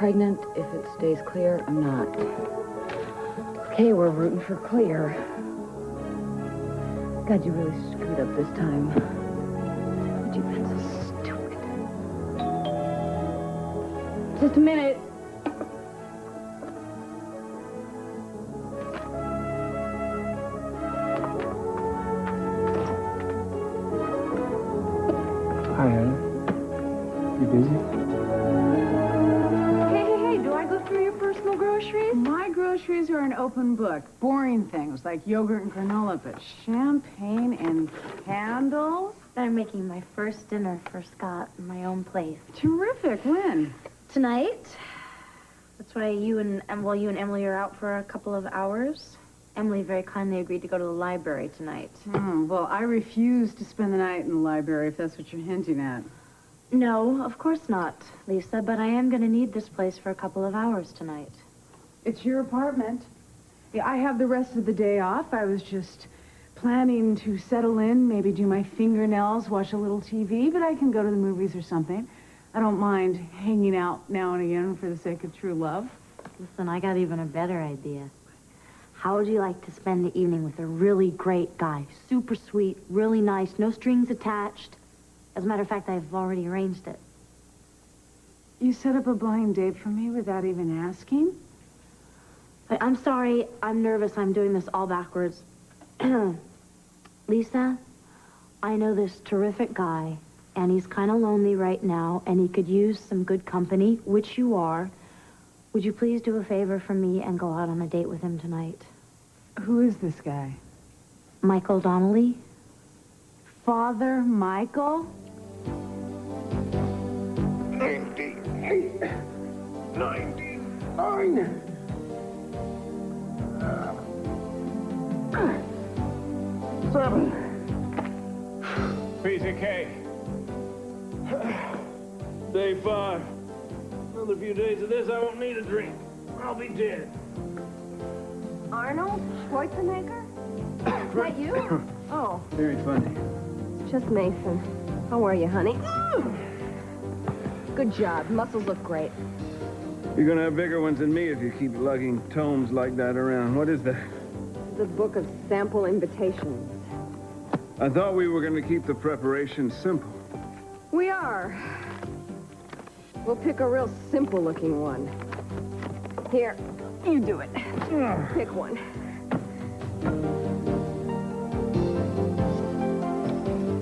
pregnant. If it stays clear, I'm not. Okay, we're rooting for clear. God, you really screwed up this time. But you've been so stupid. Just a minute. Hi, Ellen. You busy? Hey, do I go through your personal groceries? My groceries are an open book. Boring things like yogurt and granola, but champagne and candles? I'm making my first dinner for Scott in my own place. Terrific. When? Tonight. That's why you and Emily are out for a couple of hours. Emily very kindly agreed to go to the library tonight. Well, I refuse to spend the night in the library, if that's what you're hinting at. No, of course not, Lisa, but I am going to need this place for a couple of hours tonight. It's your apartment. Yeah, I have the rest of the day off. I was just planning to settle in, maybe do my fingernails, watch a little TV, but I can go to the movies or something. I don't mind hanging out now and again for the sake of true love. Listen, I got even a better idea. How would you like to spend the evening with a really great guy? Super sweet, really nice, no strings attached. As a matter of fact, I've already arranged it. You set up a blind date for me without even asking? I'm sorry, I'm nervous. I'm doing this all backwards. Lisa, I know this terrific guy, and he's kind of lonely right now, and he could use some good company, which you are. Would you please do a favor for me and go out on a date with him tonight? Who is this guy? Michael Donnelly. Father Michael? 98, 99. Seven. Piece of cake. Day 5. Another few days of this, I won't need a drink. I'll be dead. Arnold Schwarzenegger? Is that you? Oh, Very funny. it's just Mason. How are you, honey? Good job. Muscles look great. You're gonna have bigger ones than me if you keep lugging tomes like that around. What is that? The book of sample invitations. I thought we were gonna keep the preparation simple. We are. We'll pick a real simple-looking one. Here, you do it. Pick one.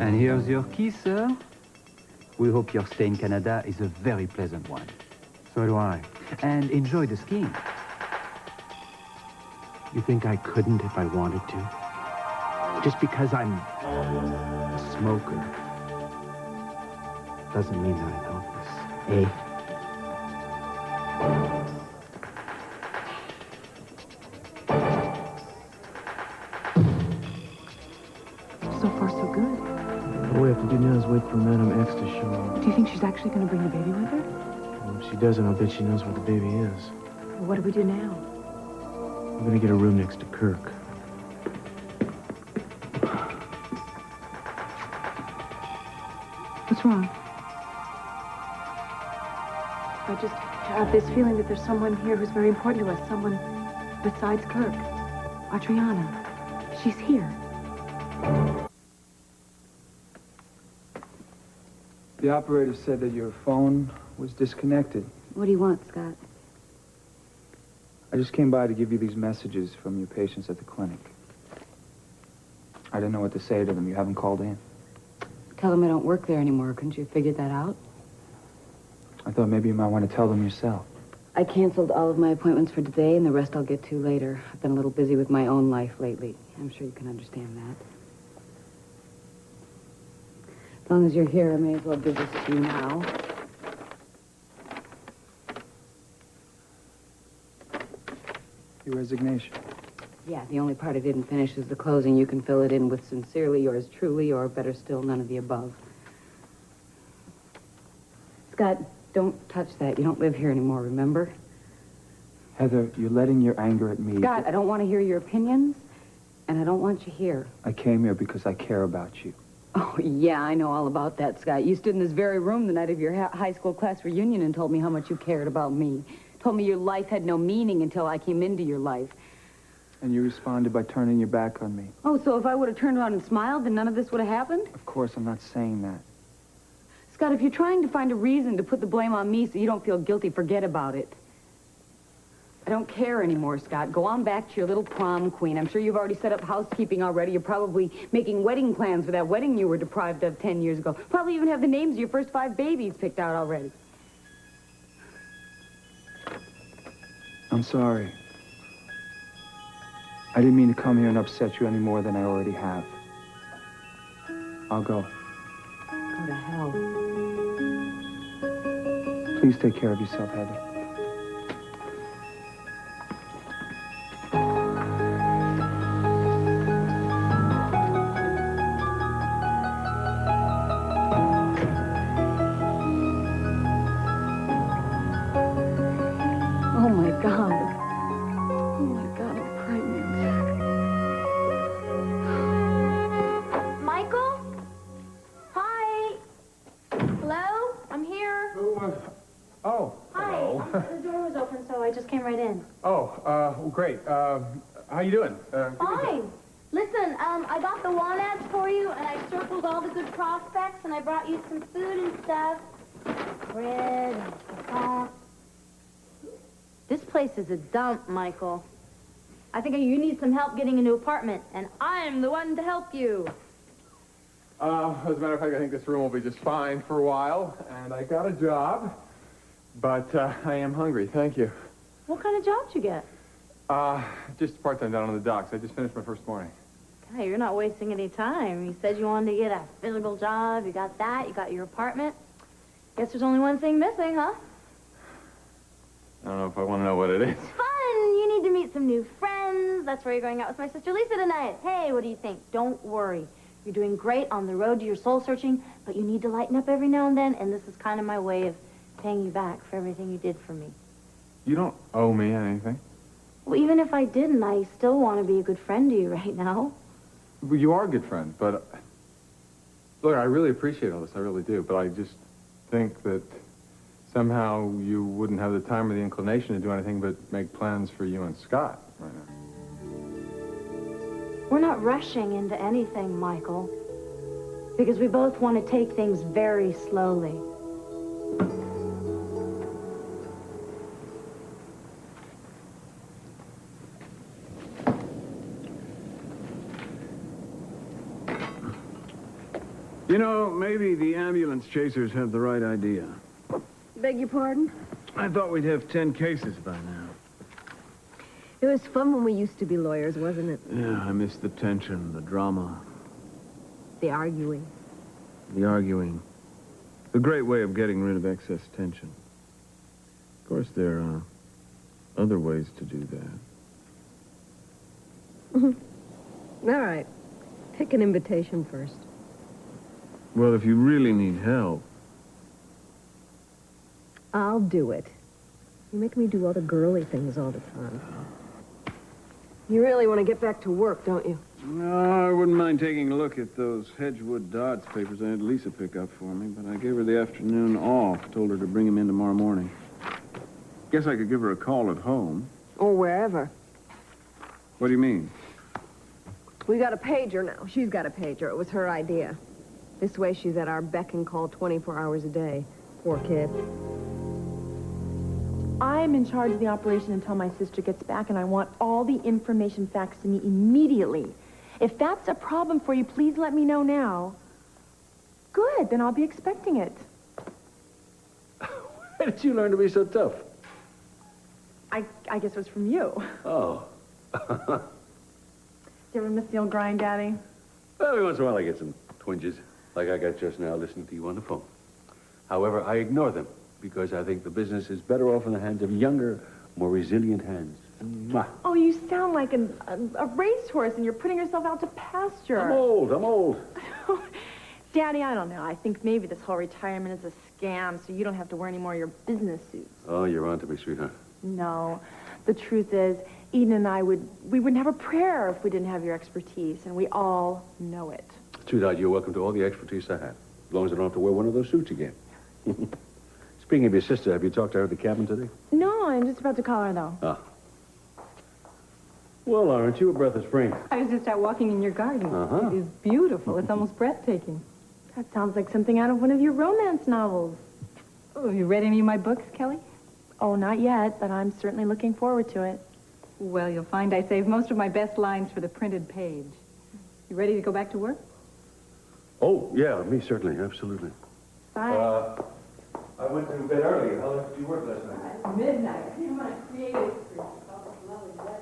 And here's your key, sir. We hope your stay in Canada is a very pleasant one. So do I. And enjoy the skiing. You think I couldn't if I wanted to? Just because I'm a smoker doesn't mean that I'm helpless. Eh? So far, so good. All we have to do now is wait for Madame X to show up. Do you think she's actually going to bring the baby with her? Well, if she doesn't, I'll bet she knows where the baby is. Well, what do we do now? I'm gonna get a room next to Kirk. What's wrong? I just have this feeling that there's someone here who's very important to us. Someone besides Kirk. Adriana. She's here. The operator said that your phone was disconnected. What do you want, Scott? I just came by to give you these messages from your patients at the clinic. I didn't know what to say to them. You haven't called in. Tell them I don't work there anymore. Couldn't you figure that out? I thought maybe you might want to tell them yourself. I canceled all of my appointments for today, and the rest I'll get to later. I've been a little busy with my own life lately. I'm sure you can understand that. As long as you're here, I may as well give this to you now. Your resignation. Yeah, the only part I didn't finish is the closing. You can fill it in with sincerely yours truly, or better still, none of the above. Scott, don't touch that. You don't live here anymore, remember? Heather, you're letting your anger at me... Scott, I don't want to hear your opinions, and I don't want you here. I came here because I care about you. Oh, yeah, I know all about that, Scott. You stood in this very room the night of your high school class reunion and told me how much you cared about me. Told me your life had no meaning until I came into your life. And you responded by turning your back on me. Oh, so if I would have turned around and smiled, then none of this would have happened? Of course, I'm not saying that. Scott, if you're trying to find a reason to put the blame on me so you don't feel guilty, forget about it. I don't care anymore, Scott. Go on back to your little prom queen. I'm sure you've already set up housekeeping already. You're probably making wedding plans for that wedding you were deprived of 10 years ago. Probably even have the names of your first 5 babies picked out already. I'm sorry. I didn't mean to come here and upset you any more than I already have. I'll go. Go to hell. Please take care of yourself, Heather. Oh, my God. Oh, my God, I'm pregnant. Michael? Hi. Hello? I'm here. Oh, Hi. hello. The door was open, so I just came right in. Oh, well, great. How you doing? Fine. Listen, I got the want ads for you, and I circled all the good prospects, and I brought you some food and stuff. Bread and salt. This place is a dump, Michael. I think you need some help getting a new apartment, and I'm the one to help you. As a matter of fact, I think this room will be just fine for a while, and I got a job, but I am hungry. Thank you. What kind of job did you get? Just part-time down on the docks. I just finished my first morning. Hey, you're not wasting any time. You said you wanted to get a physical job. You got that. You got your apartment. Guess there's only one thing missing, huh? I don't know if I want to know what it is. Fun! You need to meet some new friends. That's where you're going out with my sister Lisa tonight. Hey, what do you think? Don't worry. You're doing great on the road to your soul searching, but you need to lighten up every now and then, and this is kind of my way of paying you back for everything you did for me. You don't owe me anything. Well, even if I didn't, I still want to be a good friend to you right now. Well, you are a good friend, but... Look, I really appreciate all this. I really do, but I just think that somehow you wouldn't have the time or the inclination to do anything but make plans for you and Scott right now. We're not rushing into anything, Michael, because we both want to take things very slowly. You know, maybe the ambulance chasers have the right idea. Beg your pardon? I thought we'd have 10 cases by now. It was fun when we used to be lawyers, wasn't it? Yeah, I miss the tension, the drama, The arguing. the arguing. The great way of getting rid of excess tension. Of course, there are other ways to do that. All right. Pick an invitation first. Well, if you really need help... I'll do it. You make me do all the girly things all the time. You really want to get back to work, don't you? No, I wouldn't mind taking a look at those Hedgewood Dodds papers I had Lisa pick up for me, but I gave her the afternoon off, told her to bring them in tomorrow morning. Guess I could give her a call at home. Or wherever. What do you mean? We got a pager now. She's got a pager. It was her idea. This way she's at our beck and call 24 hours a day. Poor kid. I'm in charge of the operation until my sister gets back, and I want all the information faxed to me immediately. If that's a problem for you, please let me know now. Good, then I'll be expecting it. Where did you learn to be so tough? I guess it was from you. Oh. Do you ever miss the old grind, Daddy? Well, every once in a while I get some twinges, like I got just now listening to you on the phone. However, I ignore them, because I think the business is better off in the hands of younger, more resilient hands. Mwah. Oh, you sound like a racehorse, and you're putting yourself out to pasture. I'm old. Daddy, I don't know. I think maybe this whole retirement is a scam, so you don't have to wear any more of your business suits. Oh, you're on to me, sweetheart. No. The truth is, Eden and I we wouldn't have a prayer if we didn't have your expertise, and we all know it. Sweetheart, you're welcome to all the expertise I have, as long as I don't have to wear one of those suits again. Speaking of your sister, have you talked to her at the cabin today? No, I'm just about to call her, though. Ah. Well, aren't you a breath of spring? I was just out walking in your garden. Uh-huh. It is beautiful. It's almost breathtaking. That sounds like something out of one of your romance novels. Oh, have you read any of my books, Kelly? Oh, not yet, but I'm certainly looking forward to it. Well, you'll find I saved most of my best lines for the printed page. You ready to go back to work? Oh, yeah, me certainly, absolutely. Bye. I went to bed early. How late did you work last night? At midnight. You want to create it for lovely weather.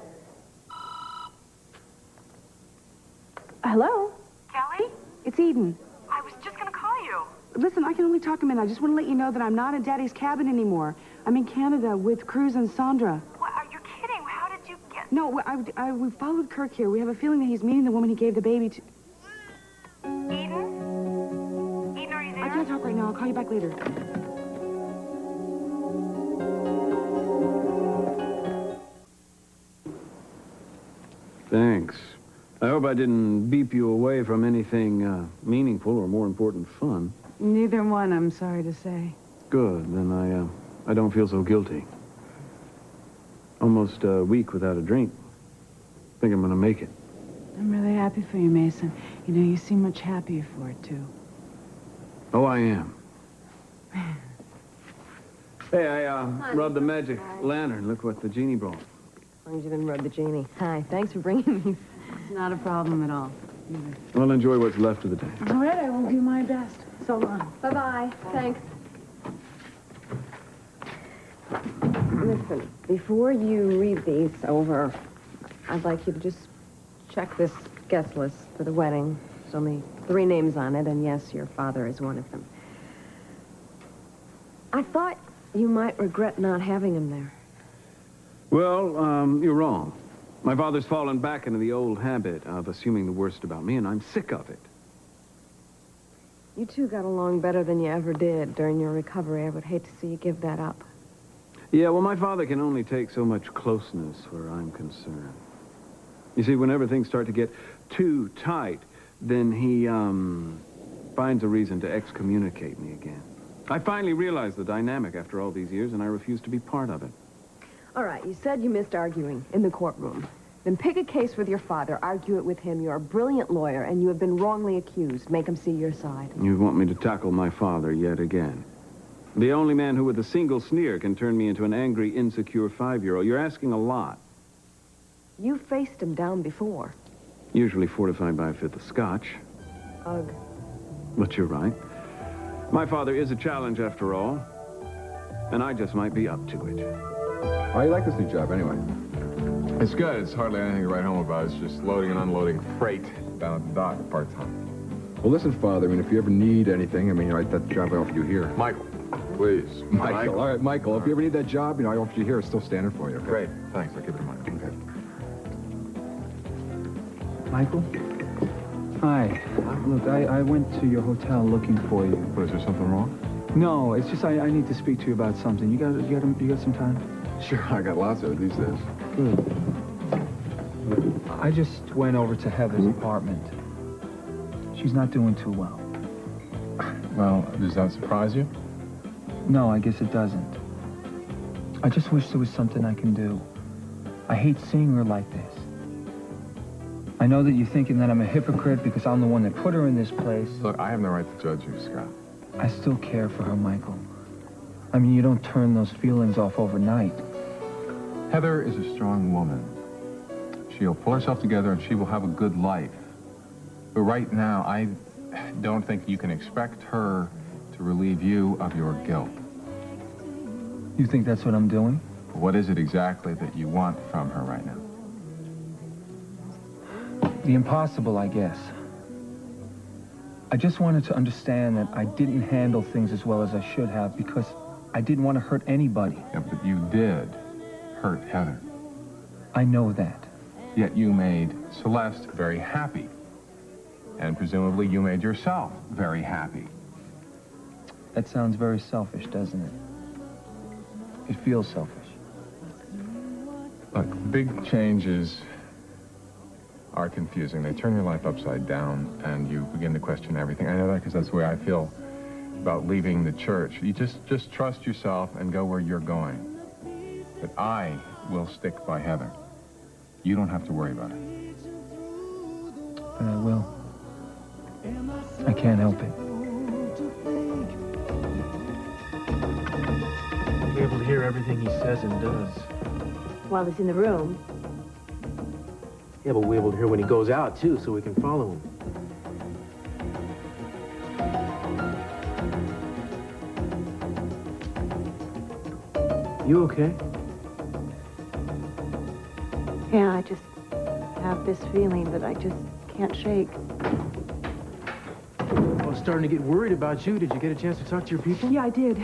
Hello? Kelly? It's Eden. I was just gonna call you. Listen, I can only talk a minute. I just want to let you know that I'm not in Daddy's cabin anymore. I'm in Canada with Cruz and Sandra. What, are you kidding? How did you get... No, we followed Kirk here. We have a feeling that he's meeting the woman he gave the baby to. Eden? Eden, are you there? I can't talk right now. I'll call you back later. Thanks. I hope I didn't beep you away from anything meaningful or, more important, fun. Neither one, I'm sorry to say. Good. Then I don't feel so guilty. Almost a week without a drink. Think I'm gonna make it. I'm really happy for you, Mason. You know, you seem much happier for it, too. Oh, I am. Hey, I rubbed the magic lantern. Look what the genie brought. As long as you didn't rub the genie. Hi, thanks for bringing me. It's not a problem at all. Either. Well, enjoy what's left of the day. All right, I will do my best. So long. Bye-bye. Thanks. Listen, before you read these over, I'd like you to just check this guest list for the wedding. There's only 3 names on it, and yes, your father is one of them. I thought you might regret not having him there. Well, you're wrong. My father's fallen back into the old habit of assuming the worst about me, and I'm sick of it. You two got along better than you ever did during your recovery. I would hate to see you give that up. Yeah, well, my father can only take so much closeness where I'm concerned. You see, whenever things start to get too tight, then he, finds a reason to excommunicate me again. I finally realized the dynamic after all these years, and I refuse to be part of it. All right, you said you missed arguing in the courtroom. Then pick a case with your father, argue it with him. You're a brilliant lawyer, and you have been wrongly accused. Make him see your side. You want me to tackle my father yet again? The only man who with a single sneer can turn me into an angry, insecure 5-year-old. You're asking a lot. You faced him down before. Usually fortified by a fifth of scotch. Ugh. But you're right. My father is a challenge after all. And I just might be up to it. How do you like this new job, anyway? It's good. It's hardly anything to write home about. It's just loading and unloading freight down at the dock part-time. Well, listen, Father, I mean, if you ever need anything, I mean, that job I offered you here. Michael, please. Michael. All right, Michael, if you ever need that job, I offered you here. It's still standing for you. Okay? Great. Thanks. I'll keep it in mind. Okay. Michael? Hi. Look, I went to your hotel looking for you. What, is there something wrong? No, it's just I need to speak to you about something. You got some time? Sure, I got lots of it these days. Good. I just went over to Heather's apartment. She's not doing too well. Well, does that surprise you? No, I guess it doesn't. I just wish there was something I can do. I hate seeing her like this. I know that you're thinking that I'm a hypocrite because I'm the one that put her in this place. Look, I have no right to judge you, Scott. I still care for her, Michael. I mean, you don't turn those feelings off overnight. Heather is a strong woman. She'll pull herself together and she will have a good life. But right now, I don't think you can expect her to relieve you of your guilt. You think that's what I'm doing? What is it exactly that you want from her right now? The impossible, I guess. I just wanted to understand that I didn't handle things as well as I should have because I didn't want to hurt anybody. Yeah, but you did hurt Heather. I know that. Yet you made Celeste very happy. And presumably you made yourself very happy. That sounds very selfish, doesn't it? It feels selfish. Look, big changes are confusing. They turn your life upside down, and you begin to question everything. I know that because that's the way I feel about leaving the church. You just trust yourself and go where you're going. But I will stick by Heather. You don't have to worry about it. And I will. I can't help it. Be able to hear everything he says and does. While he's in the room. Yeah, but we're able to hear when he goes out, too, so we can follow him. You okay? Yeah, I just have this feeling that I just can't shake. I was starting to get worried about you. Did you get a chance to talk to your people? Yeah, I did.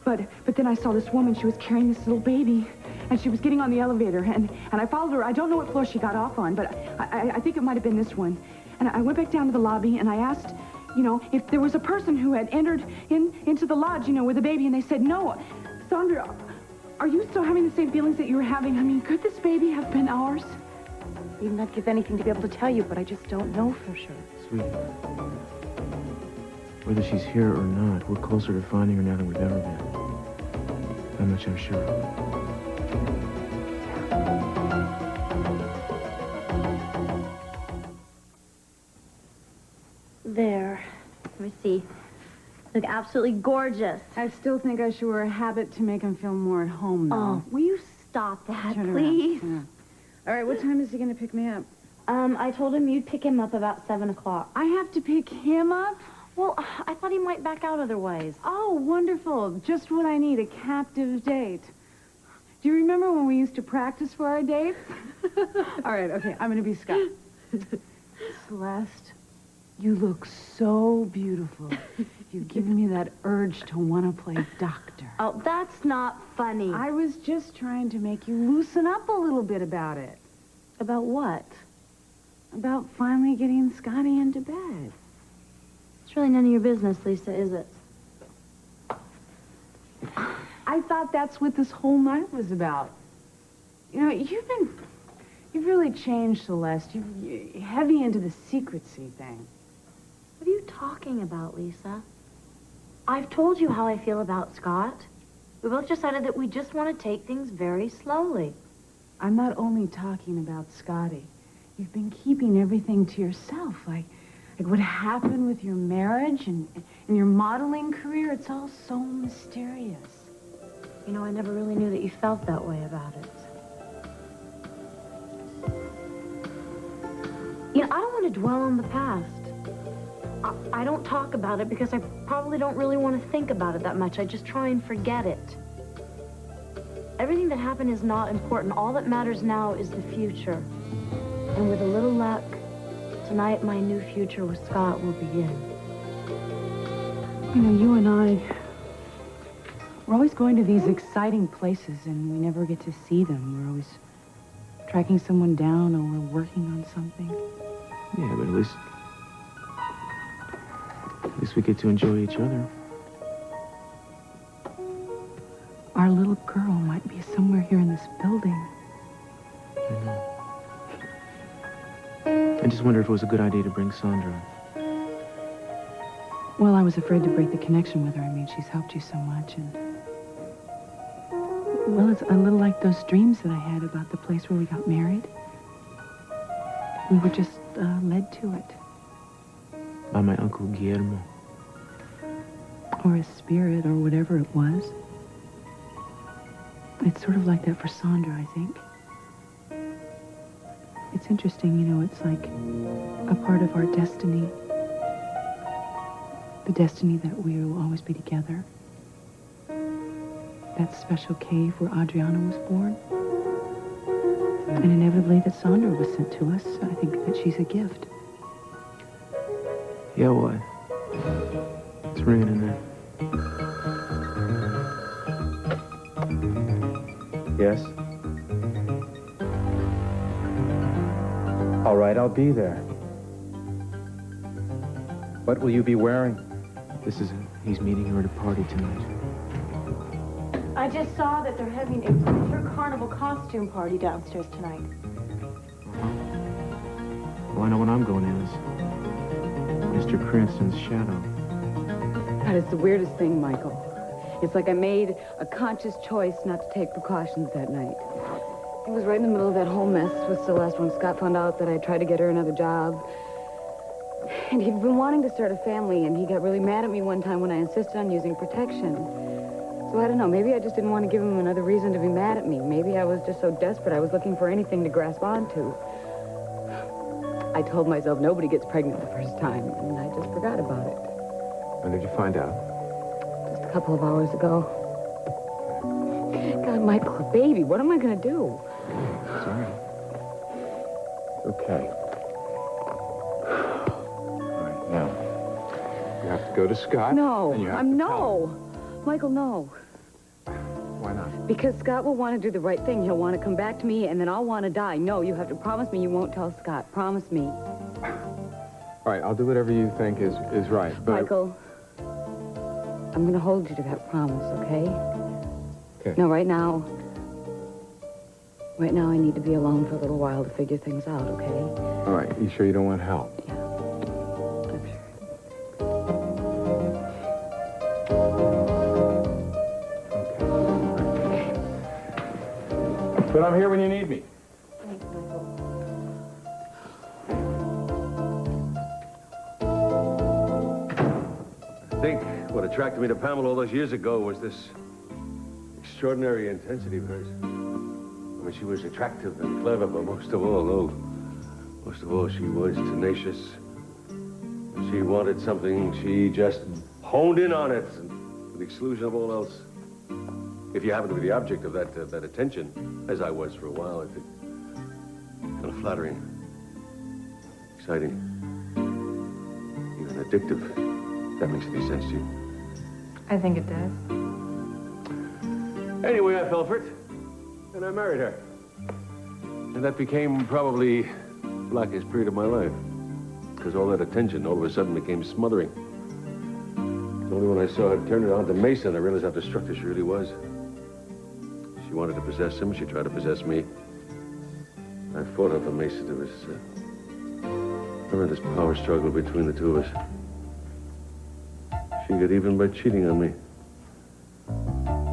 But then I saw this woman. She was carrying this little baby. And she was getting on the elevator. And I followed her. I don't know what floor she got off on, but I think it might have been this one. And I went back down to the lobby, and I asked, you know, if there was a person who had entered into the lodge, you know, with a baby. And they said, no. Sandra, are you still having the same feelings that you were having? I mean, could this baby have been ours? Even I'd give anything to be able to tell you, but I just don't know for sure. Sweetie, whether she's here or not, we're closer to finding her now than we've ever been. That much I'm sure of. There. Let me see. Look absolutely gorgeous. I still think I should wear a habit to make him feel more at home, though. Oh, will you stop that, Turn please? around. Yeah. All right, what time is he going to pick me up? I told him you'd pick him up about 7 o'clock. I have to pick him up? Well, I thought he might back out otherwise. Oh, wonderful. Just what I need, a captive date. Do you remember when we used to practice for our dates? All right, okay, I'm going to be Scott. Celeste, you look so beautiful. You've given me that urge to want to play doctor. Oh, that's not funny. I was just trying to make you loosen up a little bit about it. About what? About finally getting Scotty into bed. It's really none of your business, Lisa, is it? I thought that's what this whole night was about. You know, you've really changed, Celeste. You're heavy into the secrecy thing. What are you talking about, Lisa? I've told you how I feel about Scott. We both decided that we just want to take things very slowly. I'm not only talking about Scotty. You've been keeping everything to yourself, like what happened with your marriage and your modeling career. It's all so mysterious. You know, I never really knew that you felt that way about it. You know, I don't want to dwell on the past. I don't talk about it because I probably don't really want to think about it that much. I just try and forget it. Everything that happened is not important. All that matters now is the future. And with a little luck, tonight my new future with Scott will begin. You know, you and we're always going to these exciting places and we never get to see them. We're always tracking someone down or we're working on something. Yeah, but at least we get to enjoy each other. Our little girl might be somewhere here in this building. I know. I just wonder if it was a good idea to bring Sandra. Well, I was afraid to break the connection with her. I mean, she's helped you so much, and... Well, it's a little like those dreams that I had about the place where we got married. We were just led to it. By my Uncle Guillermo. Or a spirit, or whatever it was. It's sort of like that for Sandra, I think. It's interesting, you know, it's like a part of our destiny. The destiny that we will always be together. That special cave where Adriana was born. And inevitably that Sandra was sent to us. I think that she's a gift. Yeah, what? It's ringing in there. Yes? All right, I'll be there. What will you be wearing? He's meeting her at a party tonight. I just saw that they're having a winter carnival costume party downstairs tonight. Well, I know what I'm going as. Mr. Cranston's shadow. God, it's the weirdest thing, Michael. It's like I made a conscious choice not to take precautions that night. It was right in the middle of that whole mess with Celeste when Scott found out that I tried to get her another job. And he'd been wanting to start a family, and he got really mad at me one time when I insisted on using protection. So I don't know, maybe I just didn't want to give him another reason to be mad at me. Maybe I was just so desperate I was looking for anything to grasp onto. I told myself nobody gets pregnant the first time, and I just forgot about it. When did you find out? Just a couple of hours ago. God, Michael, a baby, what am I going to do? Sorry. Okay. All right, now, you have to go to Scott. No, and you have I'm to no. tell him. Michael, no. Why not? Because Scott will want to do the right thing. He'll want to come back to me, and then I'll want to die. No, you have to promise me you won't tell Scott. Promise me. All right, I'll do whatever you think is right, but... Michael, I'm going to hold you to that promise, okay? Okay. No, right now I need to be alone for a little while to figure things out, okay? All right, you sure you don't want help? Yeah, I'm sure. But I'm here when you need me. Thanks, Michael. I think what attracted me to Pamela all those years ago was this extraordinary intensity of hers. I mean, she was attractive and clever, but most of all, she was tenacious. She wanted something, she just honed in on it, and to the exclusion of all else. If you happen to be the object of that attention, as I was for a while, it's kind of flattering, exciting, even addictive. If that makes any sense to you. I think it does. Anyway, I fell for it, and I married her. And that became probably the blackest period of my life. Because all that attention all of a sudden became smothering. It's only when I saw her turn it on to Meyson, I realized how destructive she really was. She wanted to possess him, she tried to possess me. I fought her for Meyson. There was a horrendous power struggle between the two of us. She got even by cheating on me,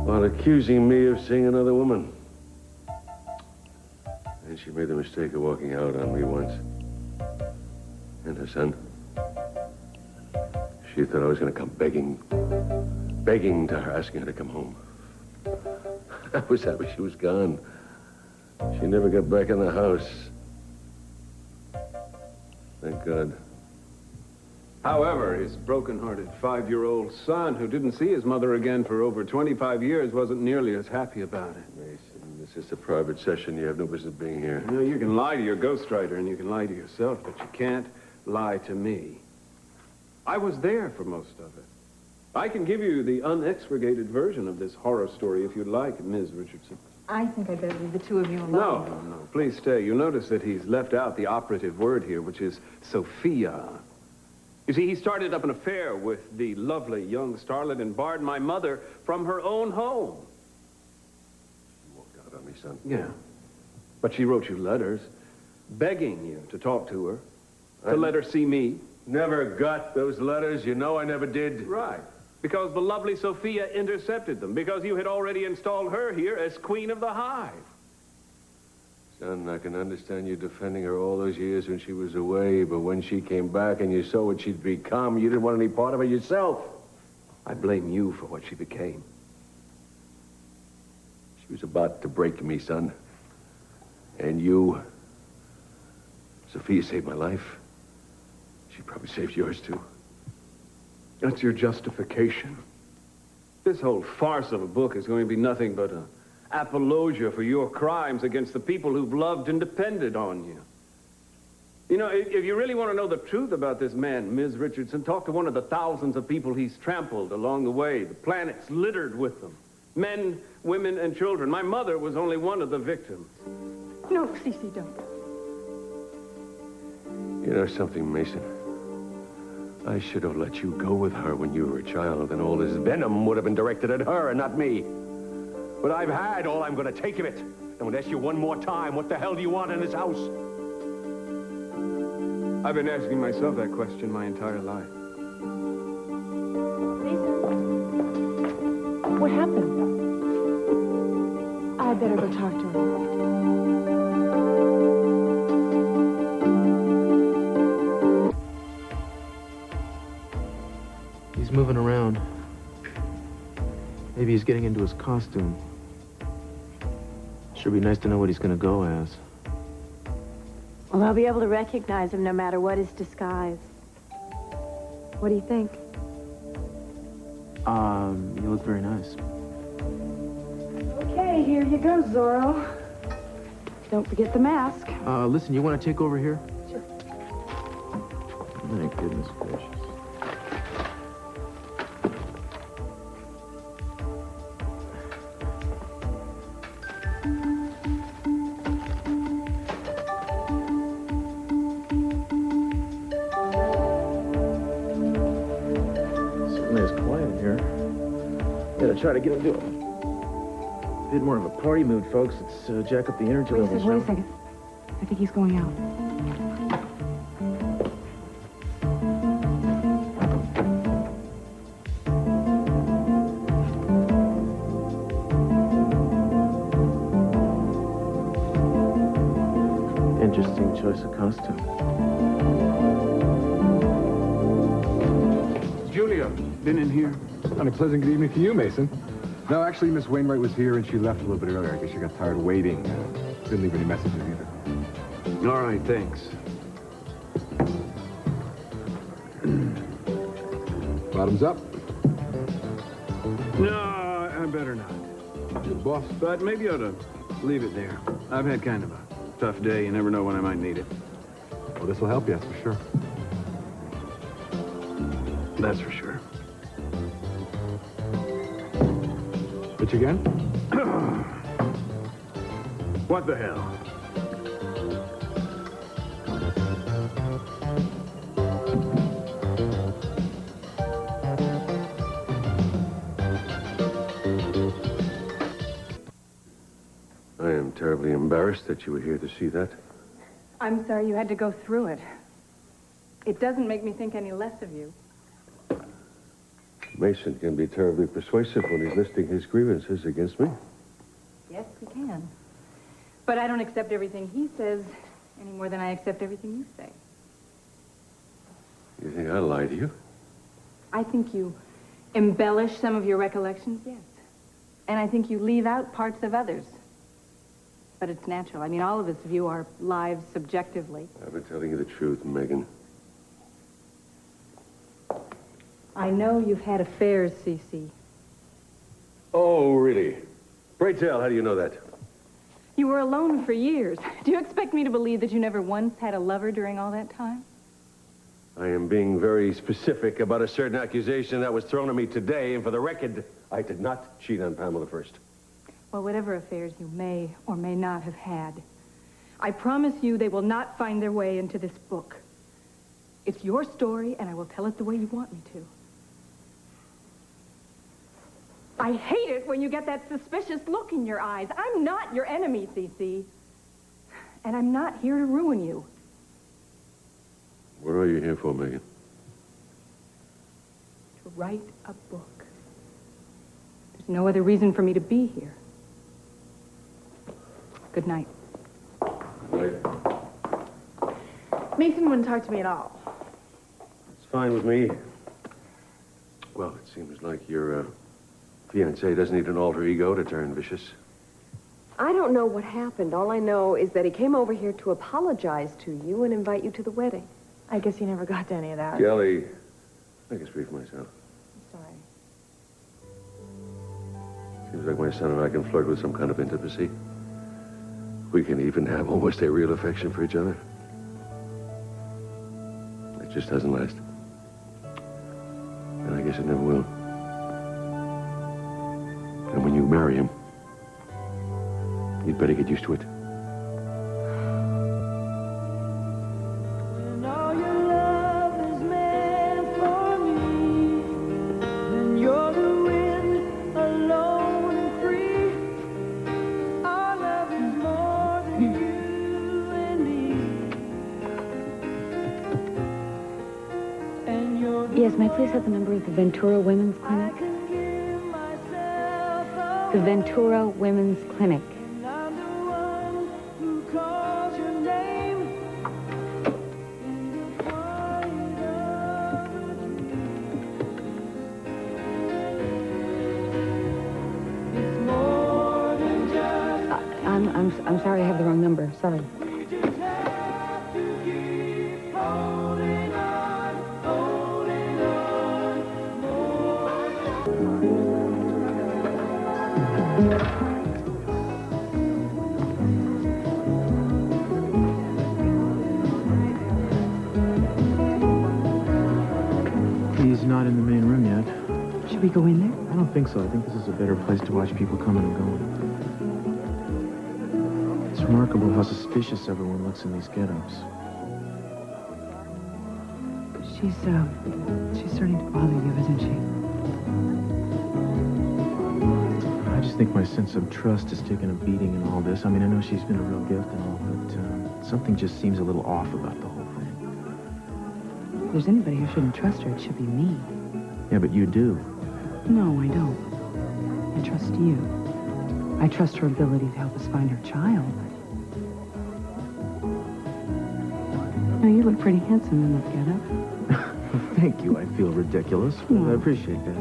while accusing me of seeing another woman. And she made the mistake of walking out on me once. And her son. She thought I was going to come begging to her, asking her to come home. I was happy she was gone. She never got back in the house. Thank God. However, his broken-hearted 5-year-old son, who didn't see his mother again for over 25 years, wasn't nearly as happy about it. Mason, this is a private session. You have no business being here. You know, you can lie to your ghostwriter and you can lie to yourself, but you can't lie to me. I was there for most of it. I can give you the unexpurgated version of this horror story if you'd like, Ms. Richardson. I think I'd better leave the two of you alone. No. Please stay. You'll notice that he's left out the operative word here, which is Sophia. You see, he started up an affair with the lovely young starlet and barred my mother from her own home. You walked out on me, son. Yeah. But she wrote you letters, begging you to talk to her, to let her see me. Never got those letters. You know I never did. Right. Because the lovely Sophia intercepted them, because you had already installed her here as queen of the hive. Son, I can understand you defending her all those years when she was away, but when she came back and you saw what she'd become, you didn't want any part of her yourself. I blame you for what she became. She was about to break me, son. And you... Sophia saved my life. She probably saved yours, too. That's your justification. This whole farce of a book is going to be nothing but an apologia for your crimes against the people who've loved and depended on you. You know, if you really want to know the truth about this man, Ms. Richardson, talk to one of the thousands of people he's trampled along the way. The planet's littered with them. Men, women, and children. My mother was only one of the victims. No, Cece, don't. You know something, Mason? I should have let you go with her when you were a child, and all this venom would have been directed at her and not me. But I've had all I'm going to take of it. And I'm going to ask you one more time, what the hell do you want in this house? I've been asking myself that question my entire life. Mason? What happened? I better go talk to him. He's moving around. Maybe he's getting into his costume. Sure be nice to know what he's gonna go as. Well, I'll be able to recognize him no matter what his disguise. What do you think? You look very nice. Okay, here you go, Zorro. Don't forget the mask. Listen, you want to take over here? Sure. My goodness gracious. Certainly is quiet in here. Gotta try to get him to a bit more of a party mood, folks. Let's jack up the energy levels. Wait a second. I think he's going out. Interesting choice of costume. Julia, been in here? And a pleasant good evening to you, Mason. No, actually, Miss Wainwright was here and she left a little bit earlier. I guess she got tired of waiting. Didn't leave any messages either. All right, thanks. Bottoms up. No, I better not. You're the boss. But maybe you ought to leave it there. I've had kind of a tough day. You never know when I might need it. Well, this will help you, that's for sure. That's for sure. Which again? What the hell? I am terribly embarrassed that you were here to see that. I'm sorry you had to go through it. It doesn't make me think any less of you. Mason can be terribly persuasive when he's listing his grievances against me. Yes, he can. But I don't accept everything he says any more than I accept everything you say. You think I lie to you? I think you embellish some of your recollections, yes. And I think you leave out parts of others. But it's natural. I mean, all of us view our lives subjectively. I've been telling you the truth, Megan. I know you've had affairs, Cece. Oh, really? Pray tell, how do you know that? You were alone for years. Do you expect me to believe that you never once had a lover during all that time? I am being very specific about a certain accusation that was thrown at me today, and for the record, I did not cheat on Pamela first. Well, whatever affairs you may or may not have had, I promise you they will not find their way into this book. It's your story, and I will tell it the way you want me to. I hate it when you get that suspicious look in your eyes. I'm not your enemy, Cece. And I'm not here to ruin you. What are you here for, Megan? To write a book. There's no other reason for me to be here. Good night. Right. Mason wouldn't talk to me at all. It's fine with me. Well, it seems like your fiancé doesn't need an alter ego to turn vicious. I don't know what happened. All I know is that he came over here to apologize to you and invite you to the wedding. I guess he never got to any of that. Kelly, I can speak for myself. I'm sorry. Seems like my son and I can flirt with some kind of intimacy. We can even have almost a real affection for each other. It just doesn't last. And I guess it never will. And when you marry him, you'd better get used to it. Yes, may I please have the number of the Ventura Women's Clinic? The Ventura Women's Clinic. I'm sorry, I have the wrong number. Sorry. He's not in the main room yet. Should we go in there? I don't think so. I think this is a better place to watch people coming and going. It's remarkable how suspicious everyone looks in these get-ups. She's starting to bother you, isn't she? I just think my sense of trust has taken a beating in all this. I mean, I know she's been a real gift and all, but something just seems a little off about the whole thing. If there's anybody who shouldn't trust her, it should be me. Yeah, but you do. No, I don't. I trust you. I trust her ability to help us find her child. No, you look pretty handsome in that getup. Thank you. I feel ridiculous. I appreciate that.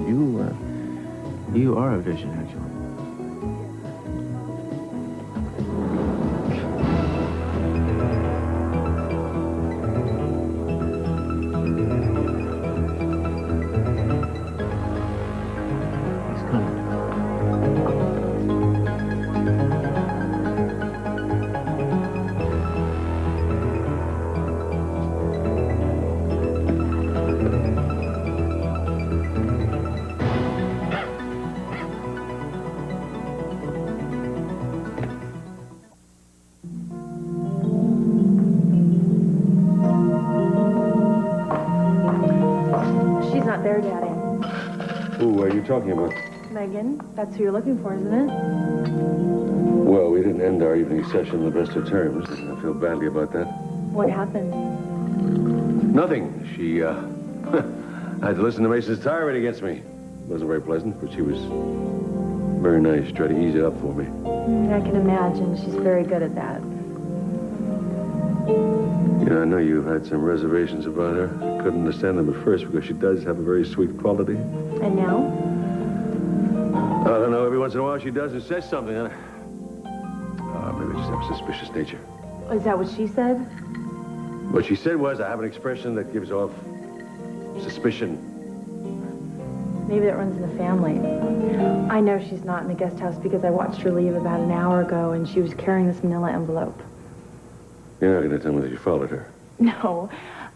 You are a vision, actually. There, Daddy. Who are you talking about? Megan, that's who you're looking for, isn't it? Well, we didn't end our evening session on the best of terms. I feel badly about that. What happened? Nothing. She, I had to listen to Mason's tirade against me. It wasn't very pleasant, but she was very nice. Tried to ease it up for me. I can imagine. She's very good at that. Yeah, I know you've had some reservations about her. I couldn't understand them at first because she does have a very sweet quality. And now? I don't know. Every once in a while she does and says something. Maybe I just have a suspicious nature. Is that what she said? What she said was, I have an expression that gives off suspicion. Maybe that runs in the family. I know she's not in the guest house because I watched her leave about an hour ago and she was carrying this manila envelope. You're not going to tell me that you followed her. No,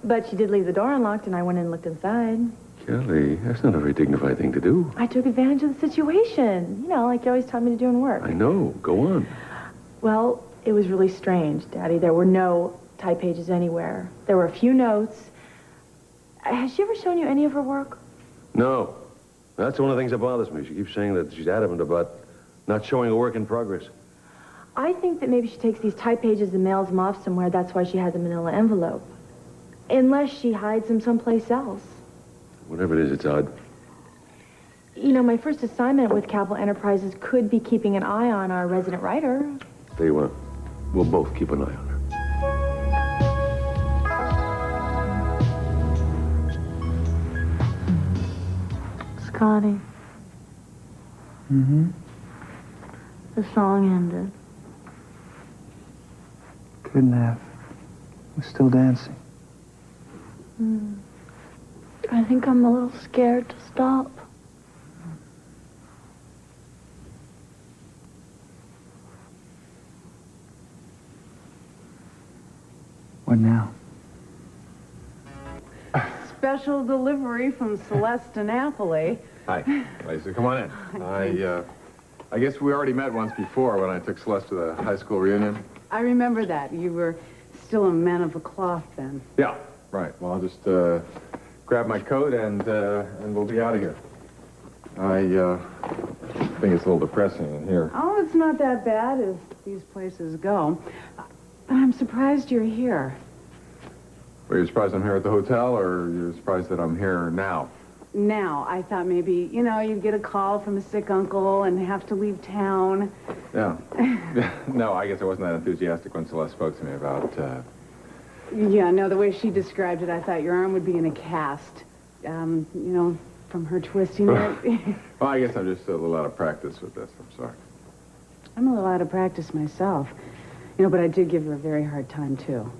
but she did leave the door unlocked and I went in and looked inside. Kelly, that's not a very dignified thing to do. I took advantage of the situation. You know, like you always taught me to do in work. I know. Go on. Well, it was really strange, Daddy. There were no type pages anywhere. There were a few notes. Has she ever shown you any of her work? No. That's one of the things that bothers me. She keeps saying that she's adamant about not showing a work in progress. I think that maybe she takes these type pages and mails them off somewhere. That's why she has a manila envelope. Unless she hides them someplace else. Whatever it is, it's odd. You know, my first assignment with Capital Enterprises could be keeping an eye on our resident writer. Tell you what, we'll both keep an eye on her. Scotty. Mm-hmm. The song ended. Couldn't have. We're still dancing. I think I'm a little scared to stop. What now? Special delivery from Celeste to Napoli. Hi, Lisa. Come on in. I guess we already met once before when I took Celeste to the high school reunion. I remember that. You were still a man of the cloth then. Yeah, right. Well, I'll just grab my coat and we'll be out of here. I think it's a little depressing in here. Oh, it's not that bad as these places go. I'm surprised you're here. Are you surprised I'm here at the hotel, or you're surprised that I'm here now? Now, I thought maybe, you know, you'd get a call from a sick uncle and have to leave town. Yeah. No, I guess I wasn't that enthusiastic when Celeste spoke to me about, Yeah, no, the way she described it, I thought your arm would be in a cast. You know, from her twisting it. Well, I guess I'm just a little out of practice with this. I'm sorry. I'm a little out of practice myself. You know, but I did give her a very hard time, too.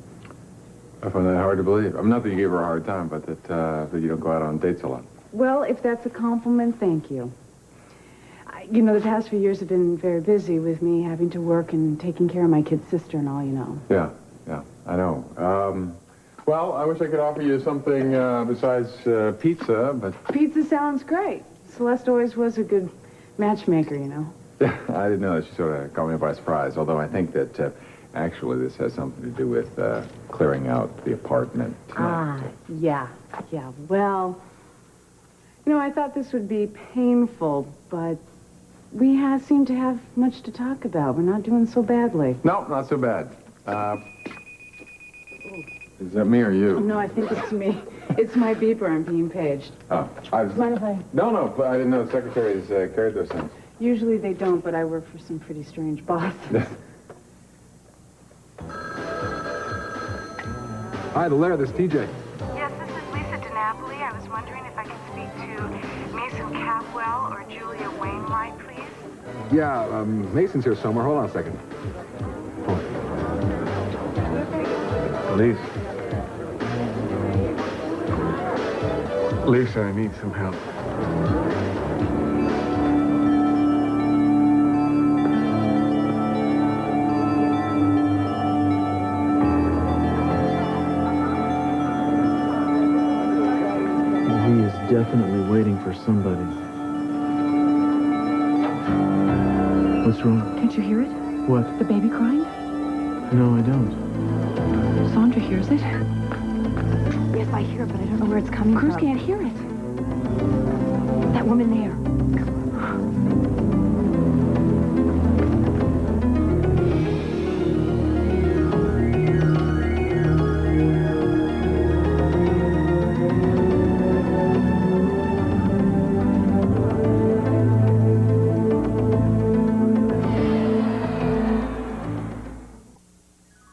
I find that hard to believe. I mean, not that you gave her a hard time, but that you don't go out on dates a lot. Well, if that's a compliment, thank you. You know, the past few years have been very busy with me having to work and taking care of my kid's sister and all, you know. Yeah, I know. Well, I wish I could offer you something besides pizza, but... Pizza sounds great. Celeste always was a good matchmaker, you know. I didn't know that. She sort of caught me by surprise, although I think that actually this has something to do with clearing out the apartment. Yeah. Well, you know, I thought this would be painful, but we seem to have much to talk about. We're not doing so badly. No, not so bad. Is that me or you? No, I think it's me. It's my beeper. I'm being paged. Oh, Mind if I... No, but I didn't know the secretaries carried those things. Usually they don't, but I work for some pretty strange bosses. Hi, the lair, this is TJ. Yes, this is Lisa DiNapoli. I was wondering if I could speak to Mason Capwell or Julia Wainwright, please. Yeah, Mason's here somewhere. Hold on a second. Lisa, I need some help. He is definitely waiting for somebody. What's wrong? Can't you hear it? What? The baby crying? No, I don't. Sandra hears it. Yes, I hear it, but I don't know where it's coming Cruz from. can't hear it. That woman there.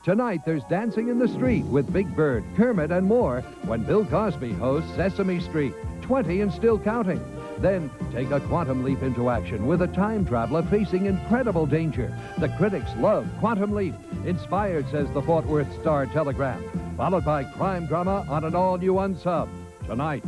Tonight, there's dancing in the street with Big Bird, Kermit, and more when Bill Cosby hosts Sesame Street, 20 and still counting. Then, take a quantum leap into action with a time traveler facing incredible danger. The critics love Quantum Leap. Inspired, says the Fort Worth Star-Telegram. Followed by crime drama on an all-new Unsub. Tonight.